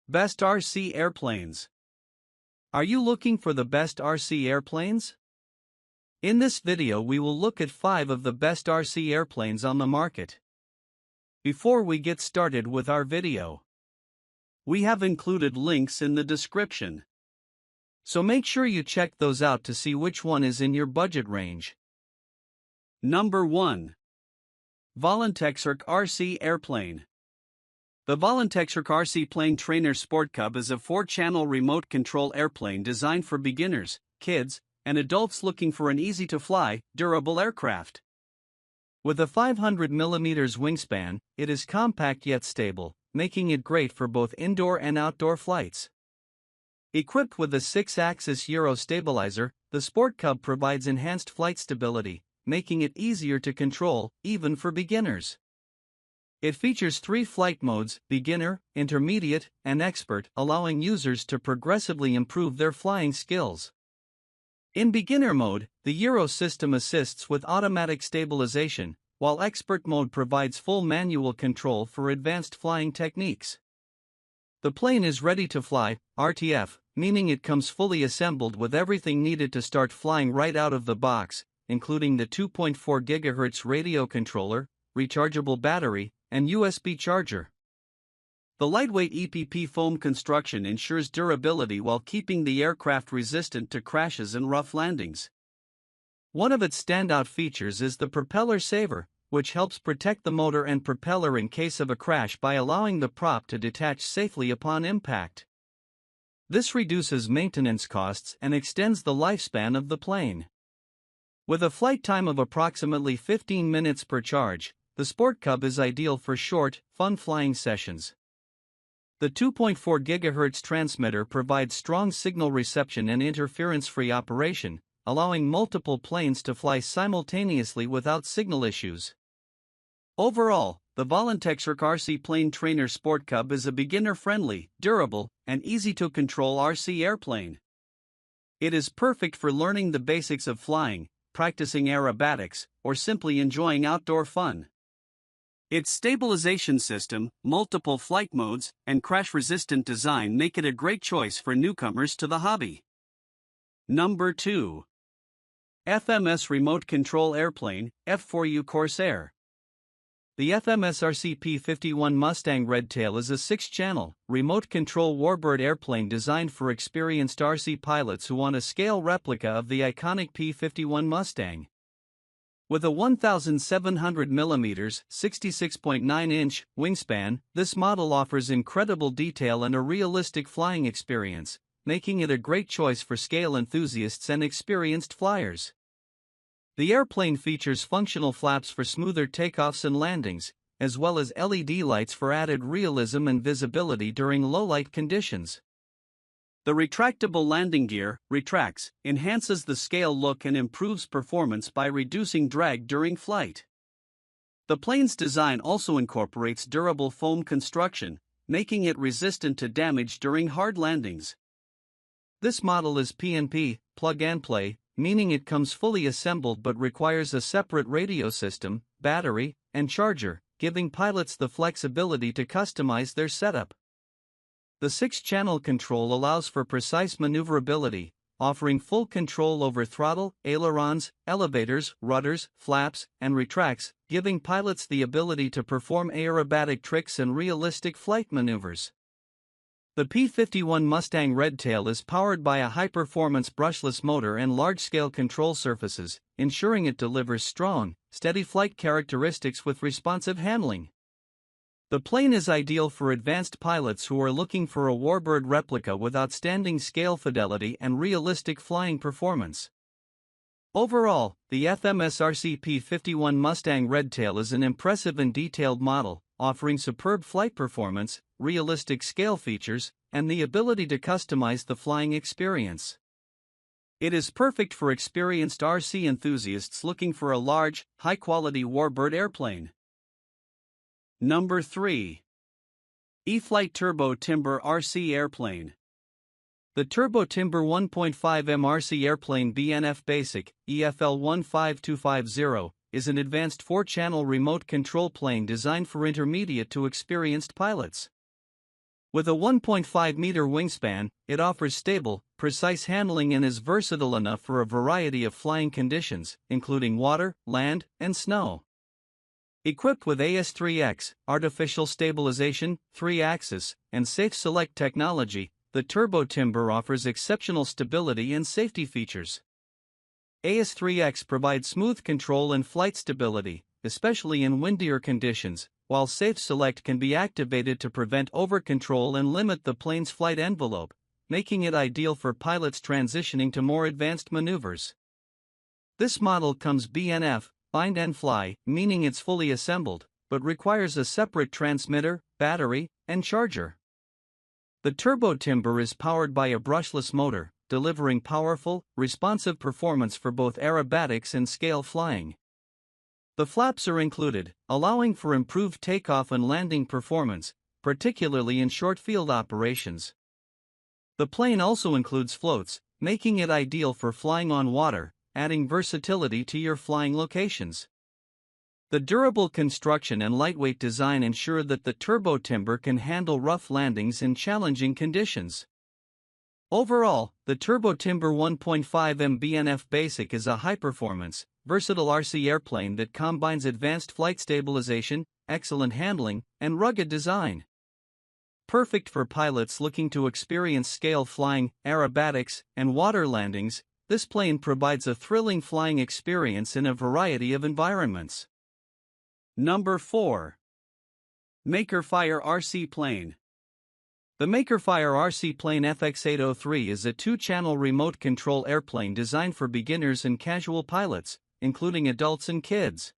Best RC Airplanes. Are you looking for the best RC airplanes? In this video we will look at 5 of the best RC airplanes on the market. Before we get started with our video, we have included links in the description, so make sure you check those out to see which one is in your budget range. Number 1. Volantexrc RC Airplane. The Volantexrc RC Plane Trainer Sport Cub is a 4-channel remote control airplane designed for beginners, kids, and adults looking for an easy-to-fly, durable aircraft. With a 500 mm wingspan, it is compact yet stable, making it great for both indoor and outdoor flights. Equipped with a 6-axis Euro stabilizer, the Sport Cub provides enhanced flight stability, making it easier to control, even for beginners. It features 3 flight modes: beginner, intermediate, and expert, allowing users to progressively improve their flying skills. In beginner mode, the Euro system assists with automatic stabilization, while expert mode provides full manual control for advanced flying techniques. The plane is ready to fly, RTF, meaning it comes fully assembled with everything needed to start flying right out of the box, including the 2.4 GHz radio controller, rechargeable battery, and USB charger. The lightweight EPP foam construction ensures durability while keeping the aircraft resistant to crashes and rough landings. One of its standout features is the propeller saver, which helps protect the motor and propeller in case of a crash by allowing the prop to detach safely upon impact. This reduces maintenance costs and extends the lifespan of the plane. With a flight time of approximately 15 minutes per charge, the Sport Cub is ideal for short, fun flying sessions. The 2.4 GHz transmitter provides strong signal reception and interference-free operation, allowing multiple planes to fly simultaneously without signal issues. Overall, the Volantexrc RC Plane Trainer Sport Cub is a beginner-friendly, durable, and easy-to-control RC airplane. It is perfect for learning the basics of flying, practicing aerobatics, or simply enjoying outdoor fun. Its stabilization system, multiple flight modes, and crash-resistant design make it a great choice for newcomers to the hobby. Number 2. FMS Remote Control Airplane, F4U Corsair. The FMS RC P-51 Mustang Redtail is a 6-channel, remote control warbird airplane designed for experienced RC pilots who want a scale replica of the iconic P-51 Mustang. With a 1,700 mm (66.9-inch) wingspan, this model offers incredible detail and a realistic flying experience, making it a great choice for scale enthusiasts and experienced flyers. The airplane features functional flaps for smoother takeoffs and landings, as well as LED lights for added realism and visibility during low-light conditions. The retractable landing gear, retracts, enhances the scale look and improves performance by reducing drag during flight. The plane's design also incorporates durable foam construction, making it resistant to damage during hard landings. This model is P&P, plug and play, meaning it comes fully assembled but requires a separate radio system, battery, and charger, giving pilots the flexibility to customize their setup. The 6-channel control allows for precise maneuverability, offering full control over throttle, ailerons, elevators, rudders, flaps, and retracts, giving pilots the ability to perform aerobatic tricks and realistic flight maneuvers. The P-51 Mustang Redtail is powered by a high-performance brushless motor and large-scale control surfaces, ensuring it delivers strong, steady flight characteristics with responsive handling. The plane is ideal for advanced pilots who are looking for a warbird replica with outstanding scale fidelity and realistic flying performance. Overall, the FMS RC P-51 Mustang Redtail is an impressive and detailed model, offering superb flight performance, realistic scale features, and the ability to customize the flying experience. It is perfect for experienced RC enthusiasts looking for a large, high-quality warbird airplane. Number 3. E-Flite Turbo Timber RC Airplane. The Turbo Timber 1.5M RC Airplane BNF Basic, EFL 15250, is an advanced 4-channel remote control plane designed for intermediate to experienced pilots. With a 1.5-meter wingspan, it offers stable, precise handling and is versatile enough for a variety of flying conditions, including water, land, and snow. Equipped with AS3X, artificial stabilization, 3-axis, and Safe Select technology, the turbo timber offers exceptional stability and safety features. AS3X provides smooth control and flight stability, especially in windier conditions, while Safe Select can be activated to prevent over-control and limit the plane's flight envelope, making it ideal for pilots transitioning to more advanced maneuvers. This model comes BNF, bind and fly, meaning it's fully assembled, but requires a separate transmitter, battery, and charger. The turbo timber is powered by a brushless motor, delivering powerful, responsive performance for both aerobatics and scale flying. The flaps are included, allowing for improved takeoff and landing performance, particularly in short field operations. The plane also includes floats, making it ideal for flying on water, adding versatility to your flying locations. The durable construction and lightweight design ensure that the turbo timber can handle rough landings in challenging conditions. Overall, the Turbo Timber 1.5M BNF Basic is a high-performance, versatile RC airplane that combines advanced flight stabilization, excellent handling, and rugged design. Perfect for pilots looking to experience scale flying, aerobatics, and water landings, this plane provides a thrilling flying experience in a variety of environments. Number 4. Makerfire RC Plane. The Makerfire RC Plane FX803 is a 2-channel remote control airplane designed for beginners and casual pilots, including adults and kids.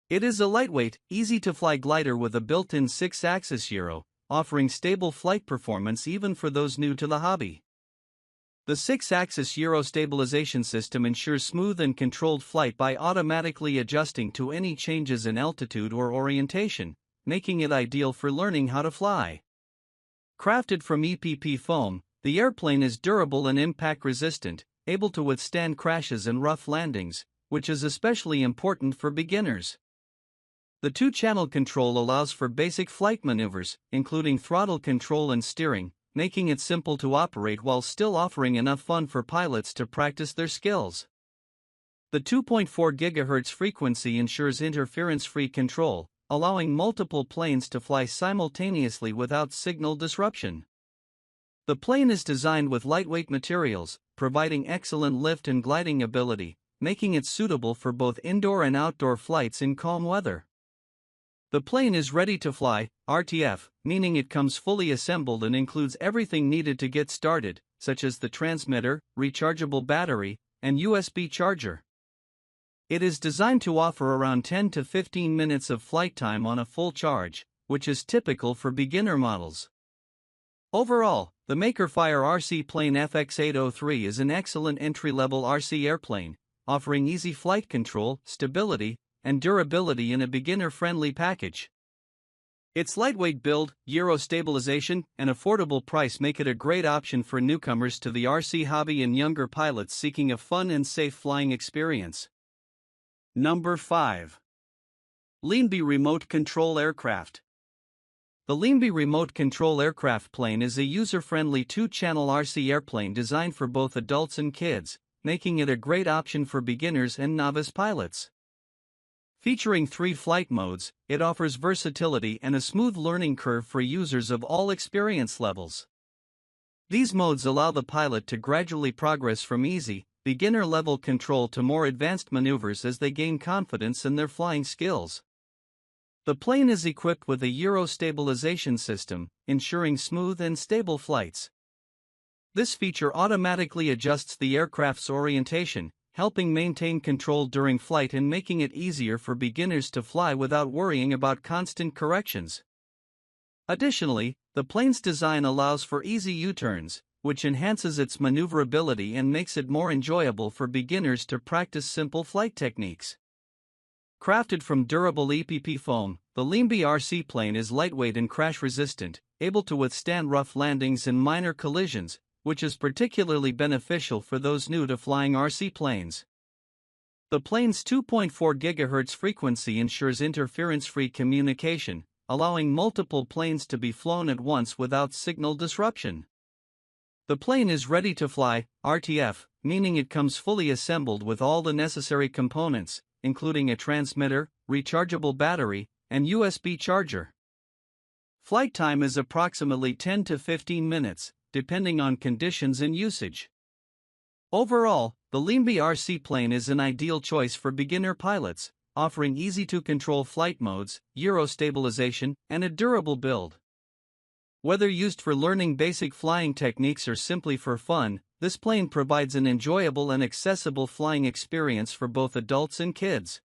It is a lightweight, easy-to-fly glider with a built-in 6-axis gyro, offering stable flight performance even for those new to the hobby. The 6-axis gyro stabilization system ensures smooth and controlled flight by automatically adjusting to any changes in altitude or orientation, making it ideal for learning how to fly. Crafted from EPP foam, the airplane is durable and impact-resistant, able to withstand crashes and rough landings, which is especially important for beginners. The 2-channel control allows for basic flight maneuvers, including throttle control and steering, making it simple to operate while still offering enough fun for pilots to practice their skills. The 2.4 GHz frequency ensures interference-free control, allowing multiple planes to fly simultaneously without signal disruption. The plane is designed with lightweight materials, providing excellent lift and gliding ability, making it suitable for both indoor and outdoor flights in calm weather. The plane is ready to fly, RTF, meaning it comes fully assembled and includes everything needed to get started, such as the transmitter, rechargeable battery, and USB charger. It is designed to offer around 10 to 15 minutes of flight time on a full charge, which is typical for beginner models. Overall, the Makerfire RC Plane FX803 is an excellent entry-level RC airplane, offering easy flight control, stability, and durability in a beginner-friendly package. Its lightweight build, gyro stabilization, and affordable price make it a great option for newcomers to the RC hobby and younger pilots seeking a fun and safe flying experience. Number 5. Leambe Remote Control Aircraft. The Leambe Remote Control Aircraft Plane is a user-friendly 2-channel RC airplane designed for both adults and kids, making it a great option for beginners and novice pilots. Featuring 3 flight modes, it offers versatility and a smooth learning curve for users of all experience levels. These modes allow the pilot to gradually progress from easy, beginner-level control to more advanced maneuvers as they gain confidence in their flying skills. The plane is equipped with a gyro stabilization system, ensuring smooth and stable flights. This feature automatically adjusts the aircraft's orientation, helping maintain control during flight and making it easier for beginners to fly without worrying about constant corrections. Additionally, the plane's design allows for easy U-turns, which enhances its maneuverability and makes it more enjoyable for beginners to practice simple flight techniques. Crafted from durable EPP foam, the Leambe RC plane is lightweight and crash-resistant, able to withstand rough landings and minor collisions, which is particularly beneficial for those new to flying RC planes. The plane's 2.4 GHz frequency ensures interference-free communication, allowing multiple planes to be flown at once without signal disruption. The plane is ready to fly, RTF, meaning it comes fully assembled with all the necessary components, including a transmitter, rechargeable battery, and USB charger. Flight time is approximately 10 to 15 minutes, depending on conditions and usage. Overall, the Leambe RC plane is an ideal choice for beginner pilots, offering easy-to-control flight modes, gyro stabilization, and a durable build. Whether used for learning basic flying techniques or simply for fun, this plane provides an enjoyable and accessible flying experience for both adults and kids.